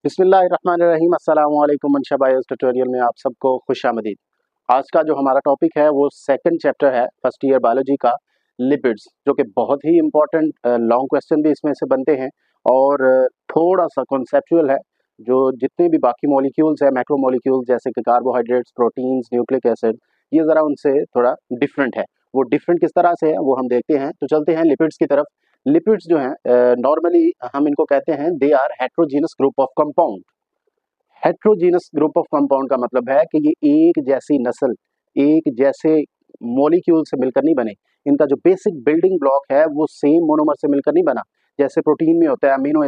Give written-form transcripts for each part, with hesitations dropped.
बिस्मिल्लाहिर्रहमानिर्रहीम अस्सलाम वालेकुम मंशा बायोस ट्यूटोरियल में आप सबको खुशामदीद। आज का जो हमारा टॉपिक है वो सेकंड चैप्टर है फर्स्ट ईयर बायोलॉजी का, लिपिड्स, जो कि बहुत ही इंपॉर्टेंट लॉन्ग क्वेश्चन भी इसमें से बनते हैं और थोड़ा सा कॉन्सेप्चुअल है। जो जितने भी बाकी मॉलिक्यूल्स है, मैक्रो मॉलिक्यूल्स जैसे कि कार्बोहाइड्रेट्स, प्रोटीन्स, न्यूक्लिक एसिड, ये ज़रा उनसे थोड़ा डिफरेंट है। वो डिफरेंट किस तरह से है वो हम देखते हैं। तो चलते हैं लिपिड्स की तरफ। लिपिड्स जो हैं नॉर्मली हम इनको कहते हैं they are heterogeneous group of compound. Heterogeneous group of compound का मतलब है कि ये एक जैसी नस्ल, एक जैसे मॉलिक्यूल से मिलकर नहीं बने। इनका जो बेसिक बिल्डिंग ब्लॉक है वो सेम मोनोमर से मिलकर नहीं बना। जैसे प्रोटीन में होता है अमीनो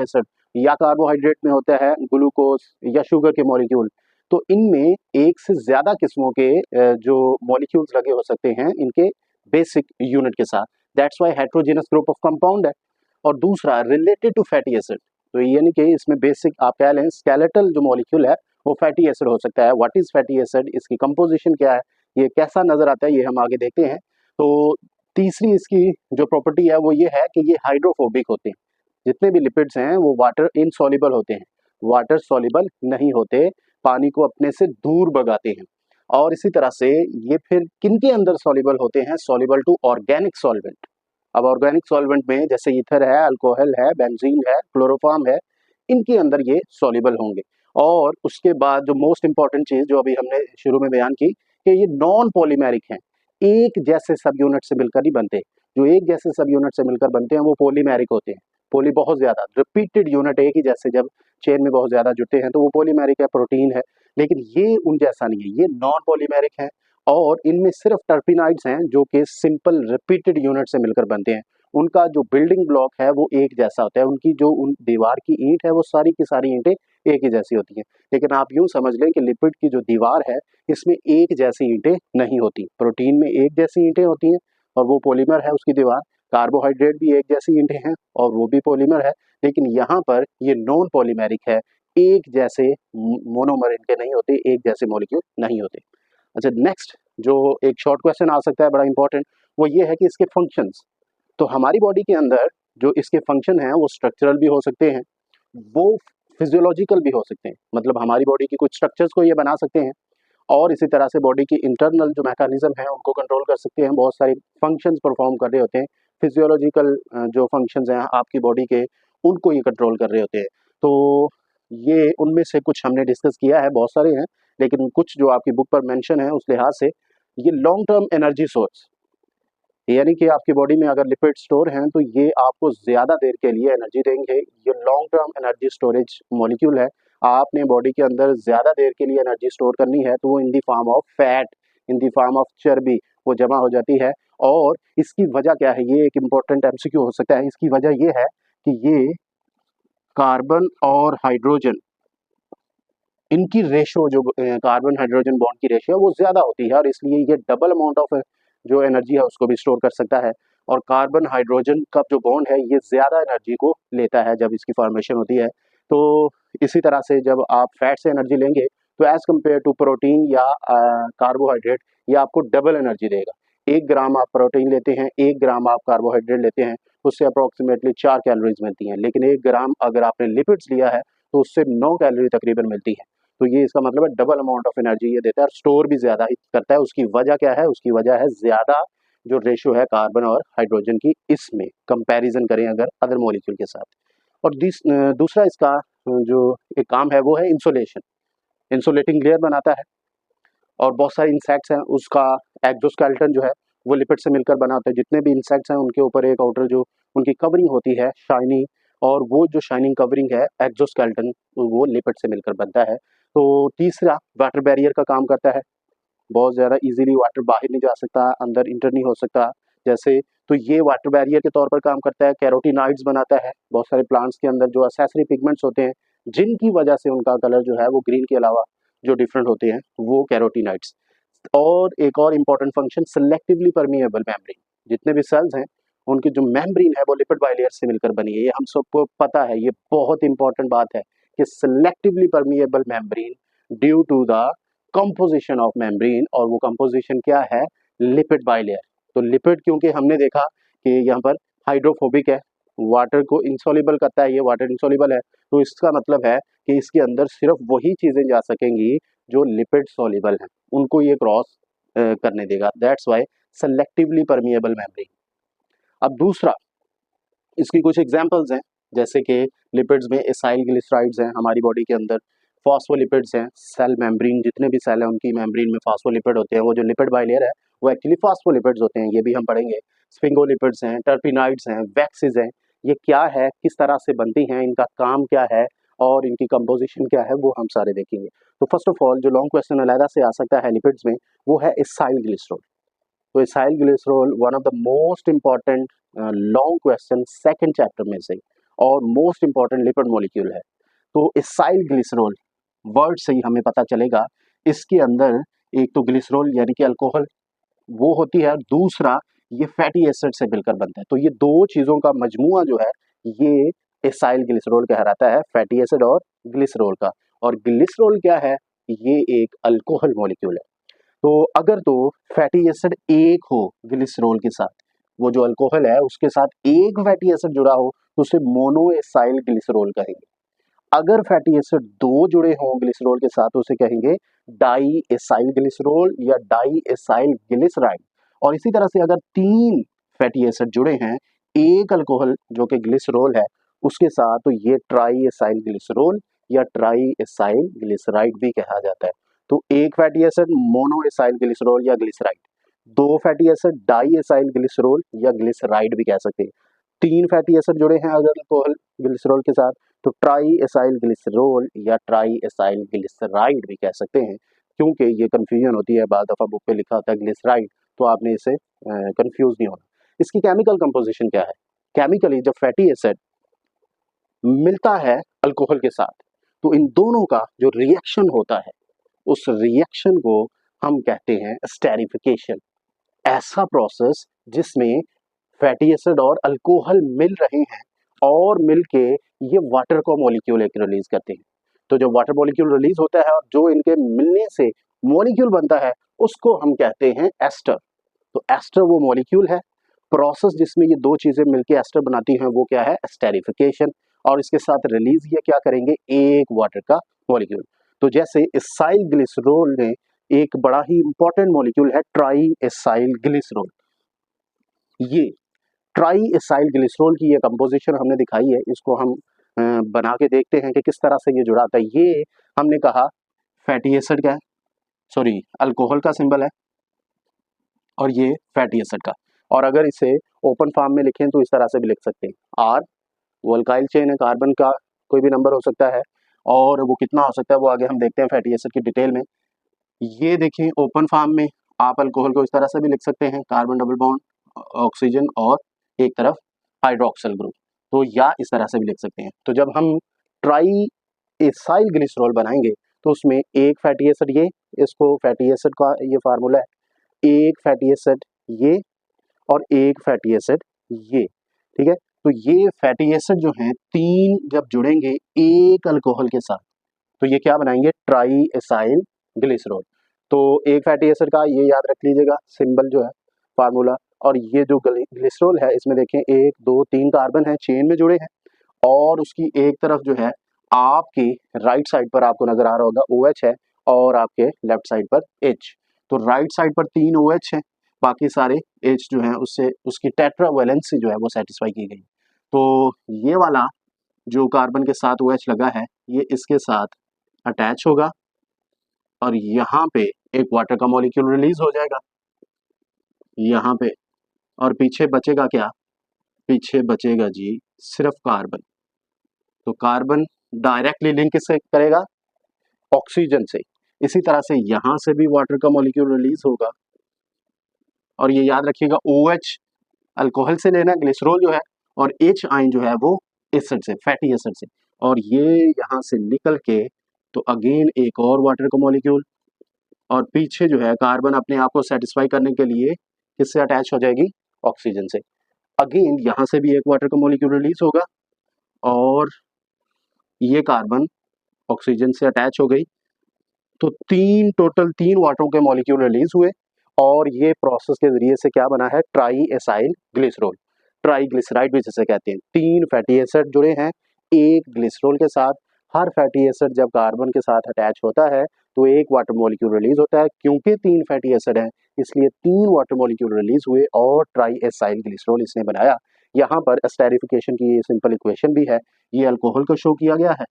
एसिड, या कार्बोहाइड्रेट में होता है ग्लूकोज या शुगर के मॉलिक्यूल। तो इनमें एक से ज्यादा किस्मों के जो मॉलिक्यूल्स लगे हो सकते हैं इनके बेसिक यूनिट के साथ। That's why heterogeneous group of compound है। और दूसरा रिलेटेड टू फैटी एसिड, तो यानी कि इसमें बेसिक आप कह लें स्केलेटल जो मॉलिक्यूल है वो फैटी एसिड हो सकता है। व्हाट इज फैटी एसिड, इसकी कंपोजिशन क्या है, ये कैसा नजर आता है, ये हम आगे देखते हैं। तो तीसरी इसकी जो प्रॉपर्टी है वो ये है कि ये हाइड्रोफोबिक होते हैं। जितने भी लिपिड्स हैं वो वाटर इनसॉल्युबल होते हैं, वाटर सॉल्युबल नहीं होते, पानी को अपने से दूर भगाते हैं। और इसी तरह से ये फिर किनके अंदर सॉल्युबल होते हैं, सॉल्युबल टू ऑर्गेनिक सॉल्वेंट। अब ऑर्गेनिक सॉल्वेंट में जैसे ईथर है, अल्कोहल है, बेंजीन है, क्लोरोफॉर्म है, इनके अंदर ये सॉल्युबल होंगे। और उसके बाद जो मोस्ट इंपॉर्टेंट चीज जो अभी हमने शुरू में बयान की कि ये नॉन पॉलीमेरिक हैं, एक जैसे सब यूनिट से मिलकर नहीं बनते। जो एक जैसे सब यूनिट से मिलकर बनते हैं वो पॉलीमेरिक होते हैं। पॉली बहुत ज्यादा रिपीटेड यूनिट एक ही जैसे जब चेन में बहुत ज्यादा जुड़ते हैं तो वो पॉलीमेरिक है, प्रोटीन है। लेकिन ये उन जैसा नहीं है, ये नॉन पॉलीमेरिक है। और इनमें सिर्फ टर्पिनाइड्स हैं जो कि सिंपल रिपीटेड यूनिट से मिलकर बनते हैं। उनका जो बिल्डिंग ब्लॉक है वो एक जैसा होता है, उनकी जो उन दीवार की ईंट है वो सारी की सारी ईंटें एक ही जैसी होती हैं। लेकिन आप यूं समझ लें कि लिपिड की जो दीवार है इसमें एक जैसी ईंटें नहीं होती। प्रोटीन में एक जैसी ईंटें होती हैं और वो पॉलीमर है उसकी दीवार। कार्बोहाइड्रेट भी एक जैसी ईंटें हैं और वो भी पॉलीमर है। लेकिन यहाँ पर ये नॉन पॉलीमेरिक है, एक जैसे मोनोमर इनके नहीं होते, एक जैसे मॉलिक्यूल नहीं होते। अच्छा, नेक्स्ट जो एक शॉर्ट क्वेश्चन आ सकता है बड़ा इंपॉर्टेंट, वो ये है कि इसके फंक्शंस। तो हमारी बॉडी के अंदर जो इसके फंक्शन हैं वो स्ट्रक्चरल भी हो सकते हैं, वो फिजियोलॉजिकल भी हो सकते हैं। मतलब हमारी बॉडी की कुछ स्ट्रक्चर्स को ये बना सकते हैं और इसी तरह से बॉडी की इंटरनल जो मैकेनिज्म है उनको कंट्रोल कर सकते हैं। बहुत सारे फंक्शंस परफॉर्म कर रहे होते हैं। फिजियोलॉजिकल जो फंक्शंस हैं आपकी बॉडी के, उनको ये कंट्रोल कर रहे होते हैं। तो ये उनमें से कुछ हमने डिस्कस किया है, बहुत सारे हैं, लेकिन कुछ जो आपकी बुक पर मेंशन है उस लिहाज से ये लॉन्ग टर्म एनर्जी सोर्स, यानी कि आपकी बॉडी में अगर लिपिड स्टोर हैं तो ये आपको ज्यादा देर के लिए एनर्जी देंगे। ये long term energy storage molecule है। आपने बॉडी के अंदर ज्यादा देर के लिए एनर्जी स्टोर करनी है तो वो in the form of fat, in the form of चर्बी वो जमा हो जाती है। और इसकी वजह क्या है, ये एक इंपॉर्टेंट एमसीक्यू हो सकता है। इसकी वजह ये है कि ये कार्बन और हाइड्रोजन, इनकी रेशो जो कार्बन हाइड्रोजन बॉन्ड की रेशो है वो ज्यादा होती है और इसलिए ये डबल अमाउंट ऑफ जो एनर्जी है उसको भी स्टोर कर सकता है। और कार्बन हाइड्रोजन का जो बॉन्ड है ये ज्यादा एनर्जी को लेता है जब इसकी फॉर्मेशन होती है। तो इसी तरह से जब आप फैट से एनर्जी लेंगे तो एज कम्पेयर टू प्रोटीन या कार्बोहाइड्रेट ये आपको डबल एनर्जी देगा। 1 ग्राम आप प्रोटीन लेते हैं, 1 ग्राम आप कार्बोहाइड्रेट लेते हैं, उससे अप्रोक्सीमेटली 4 कैलोरीज मिलती हैं। लेकिन 1 ग्राम अगर आपने लिपिड्स लिया है तो उससे 9 कैलोरी तकरीबन मिलती है। तो ये इसका मतलब है डबल अमाउंट ऑफ एनर्जी ये देता है और स्टोर भी ज्यादा ही करता है। उसकी वजह क्या है, उसकी वजह है ज्यादा जो रेशो है कार्बन और हाइड्रोजन की, इसमें कंपैरिजन करें अगर अदर मॉलिक्यूल के साथ। और दूसरा इसका जो एक काम है वो है इंसुलेशन, इंसुलेटिंग लेयर बनाता है। और बहुत सारे इंसेक्ट्स हैं उसका एक्सोस्केलेटन जो है वो लिपिड से मिलकर बना होता है। जितने भी इंसेक्ट्स हैं उनके ऊपर एक आउटर जो उनकी कवरिंग होती है शाइनी, और वो जो शाइनिंग कवरिंग है एक्सोस्केलेटन वो लिपिड से मिलकर बनता है। तो तीसरा वाटर बैरियर का काम करता है। बहुत ज़्यादा इजीली वाटर बाहर नहीं जा सकता, अंदर इंटर नहीं हो सकता जैसे, तो ये वाटर बैरियर के तौर पर काम करता है। कैरोटीनॉइड्स बनाता है बहुत सारे प्लांट्स के अंदर, जो एसेसरी पिगमेंट्स होते हैं जिनकी वजह से उनका कलर जो है वो ग्रीन के अलावा जो डिफरेंट होते हैं वो कैरोटीनॉइड्स। और एक और important function selectively permeable membrane, जितने भी सेल्स हैं उनकी जो मेम्ब्रेन है वो लिपिड बाइलेयर से मिलकर बनी है। ये हम सबको पता है, ये बहुत इंपॉर्टेंट बात है कि selectively permeable membrane due to the composition of membrane, और वो कंपोजिशन क्या है, लिपिड बाइलेयर। तो लिपिड क्योंकि हमने देखा कि यहाँ पर हाइड्रोफोबिक है, वाटर को इंसॉल्युबल करता है, ये वाटर इंसॉल्युबल है, तो इसका मतलब है कि इसके अंदर सिर्फ वही चीज़ें जा सकेंगी जो लिपिड सॉल्युबल हैं, उनको ये क्रॉस करने देगा। That's why selectively permeable membrane. अब दूसरा, इसकी कुछ एग्जांपल्स हैं, जैसे कि लिपिड्स में एसाइल ग्लिसराइड्स हैं हमारी बॉडी के अंदर, फॉस्फोलिपिड्स हैं, सेल मेम्ब्रेन, जितने भी सेल हैं उनकी मेम्ब्रेन में फॉस्फोलिपिड होते हैं, वो जो लिपिड बाइलेयर है वो एक्चुअली फॉस्फोलिपिड्स होते हैं, ये भी हम पढ़ेंगे। स्फिंगोलिपिड्स हैं, टर्पिनाइड्स हैं, वैक्सीज हैं, ये क्या है, किस तरह से बनती हैं, इनका काम क्या है और इनकी कंपोजिशन क्या है, वो हम सारे देखेंगे। तो फर्स्ट ऑफ ऑल जो लॉन्ग क्वेश्चन अलग से आ सकता है लिपिड्स में, वो है एसाइल ग्लिसरॉल। तो acyl glycerol one of the most important long question second chapter में से और मोस्ट इंपॉर्टेंट लिपिड मॉलिक्यूल है। तो एसाइल ग्लिसरॉल वर्ड से ही हमें पता चलेगा, इसके अंदर एक तो ग्लिसरॉल यानी कि अल्कोहल वो होती है, और दूसरा ये फैटी एसिड से मिलकर बनता है। तो ये दो चीज़ों का मजमुआ जो है ये एसाइल ग्लिसरॉल कहलाता है, फैटी एसिड और ग्लिसरॉल का। और ग्लिसरॉल क्या है, ये एक अल्कोहल मॉलिक्यूल है। तो अगर तो फैटी एसिड एक हो ग्लिसरॉल के साथ, वो जो अल्कोहल है उसके साथ एक फैटी एसिड जुड़ा हो तो उसे मोनो एसाइल ग्लिसरॉल कहेंगे। अगर फैटी एसिड दो जुड़े हों ग्लिसरॉल के साथ तो उसे कहेंगे डाई एसाइल ग्लिसरॉल या डाई एसाइल ग्लिसराइड। और इसी तरह से अगर तीन फैटी एसिड जुड़े हैं एक अल्कोहल जो कि ग्लिसरॉल है उसके साथ, तो ये ट्राई एसाइल ग्लिसरॉल या ट्राई एसाइल ग्लिसराइड भी कहा जाता है। तो एक fatty acid mono acyl glycerol या ग्लिसराइड, दो fatty acid di acyl glycerol या ग्लिसराइड भी कह सकते हैं। तीन फैटी एसिड जुड़े हैं अगर अल्कोहल ग्लिसरॉल के साथ तो ट्राई एसाइल ग्लिसरॉल या ट्राई एसाइल ग्लिसराइड भी कह सकते हैं। क्योंकि ये कंफ्यूजन होती है, बाद दफ़ा बुक पे लिखा होता है ग्लिसराइड, तो आपने इसे कंफ्यूज नहीं होना। इसकी केमिकल कंपोजिशन क्या है, केमिकली जब फैटी एसिड मिलता है अल्कोहल के साथ तो इन दोनों का जो रिएक्शन होता है उस रिएक्शन को हम कहते हैं स्टेरिफिकेशन। ऐसा प्रोसेस जिसमें फैटी एसिड और अल्कोहल मिल रहे हैं और मिलके ये वाटर को मॉलिक्यूल एक रिलीज करते हैं। तो जो वाटर मॉलिक्यूल रिलीज होता है और जो इनके मिलने से मॉलिक्यूल बनता है उसको हम कहते हैं एस्टर। तो एस्टर वो मॉलिक्यूल है, प्रोसेस जिसमें ये दो चीजें मिलके एस्टर बनाती हैं वो क्या है, एस्टेरिफिकेशन। और इसके साथ रिलीज ये क्या करेंगे, एक वाटर का मॉलिक्यूल। तो जैसे एसाइल ग्लिसरॉल में एक बड़ा ही इंपॉर्टेंट मॉलिक्यूल है ट्राई एसाइल ग्लिसरॉल। ये ट्राई एसाइल ग्लिसरॉल की ये कंपोजिशन हमने दिखाई है, इसको हम बना के देखते हैं कि किस तरह से ये जुड़ा था। ये हमने कहा फैटी एसिड का है, सॉरी अल्कोहल का सिंबल है और ये फैटी एसिड का। और अगर इसे ओपन फॉर्म में लिखें तो इस तरह से भी लिख सकते हैं, आर वो अल्काइल चेन है, कार्बन का कोई भी नंबर हो सकता है और वो कितना हो सकता है वो आगे हम देखते हैं फैटी एसिड की डिटेल में। ये देखिए ओपन फॉर्म में आप अल्कोहल को इस तरह से भी लिख सकते हैं, कार्बन डबल बॉन्ड ऑक्सीजन और एक तरफ हाइड्रोक्सिल ग्रुप, तो या इस तरह से भी लिख सकते हैं। तो जब हम ट्राई एसाइल ग्लिसरॉल बनाएंगे तो उसमें एक फैटी एसिड ये, इसको फैटी एसिड का ये फार्मूला है, एक फैटी एसिड ये और एक फैटी एसिड ये, ठीक है। तो ये फैटी एसिड जो हैं तीन जब जुड़ेंगे एक अल्कोहल के साथ तो ये क्या बनाएंगे, ट्राई एसाइल ग्लिसरॉल। तो एक फैटी एसिड का ये याद रख लीजिएगा सिंबल जो है फार्मूला, और ये जो ग्लिसरॉल है इसमें देखें एक दो तीन कार्बन है चेन में जुड़े हैं और उसकी एक तरफ जो है आपकी राइट साइड पर आपको नजर आ रहा होगा OH है और आपके लेफ्ट साइड पर H। तो राइट साइड पर तीन OH है, बाकी सारे H जो है उससे उसकी टेट्रा वैलेंसी जो है वो सेटिस्फाई की गई। तो ये वाला जो कार्बन के साथ OH लगा है ये इसके साथ अटैच होगा और यहाँ पे एक वाटर का मॉलिक्यूल रिलीज हो जाएगा यहाँ पे, और पीछे बचेगा क्या, पीछे बचेगा जी सिर्फ कार्बन। तो कार्बन डायरेक्टली लिंक किससे करेगा, ऑक्सीजन से। इसी तरह से यहाँ से भी वाटर का मॉलिक्यूल रिलीज होगा और ये याद रखिएगा OH अल्कोहल से लेना ग्लिसरॉल जो है और H आयन जो है वो एसिड से, फैटी एसिड से, और ये यहाँ से निकल के तो अगेन एक और वाटर का मॉलिक्यूल और पीछे जो है कार्बन अपने आप को सेटिस्फाई करने के लिए किससे अटैच हो जाएगी, ऑक्सीजन से। अगेन यहाँ से भी एक वाटर का मॉलिक्यूल रिलीज होगा और ये कार्बन ऑक्सीजन से अटैच हो गई। तो टोटल तीन वाटरों के मॉलिक्यूल रिलीज हुए और ये प्रोसेस के जरिए से क्या बना है, try acyl glycerol, try glyceride भी जिसे कहते हैं। तीन फैटी एसिड जुड़े हैं एक ग्लिसरॉल के साथ हर फैटी एसिड जब कार्बन के साथ अटैच होता है तो एक वाटर मॉलिक्यूल रिलीज होता है। क्योंकि 3 फैटी एसिड हैं इसलिए 3 वाटर मॉलिक्यूल रिलीज हुए और ट्राई एसाइल ग्लिसरॉल इसने बनाया। यहाँ पर एस्टेरिफिकेशन की ये सिंपल इक्वेशन भी है। ये अल्कोहल को शो किया गया है,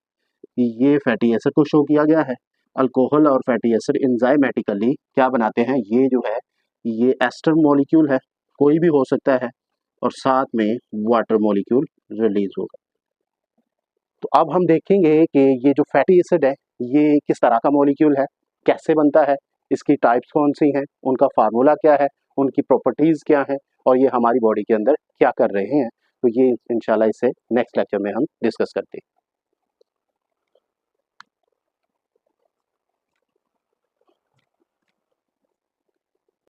ये फैटी एसिड को शो किया गया है। अल्कोहल और फैटी एसिड एंजाइमेटिकली क्या बनाते हैं, ये जो है ये एस्टर मॉलिक्यूल है, कोई भी हो सकता है, और साथ में वाटर मॉलिक्यूल रिलीज होगा। तो अब हम देखेंगे कि ये जो फैटी एसिड है ये किस तरह का मॉलिक्यूल है, कैसे बनता है, इसकी टाइप्स कौन सी हैं, उनका फार्मूला क्या है, उनकी प्रॉपर्टीज़ क्या हैं और ये हमारी बॉडी के अंदर क्या कर रहे हैं। तो ये इंशाल्लाह इसे नेक्स्ट लेक्चर में हम डिस्कस करते हैं।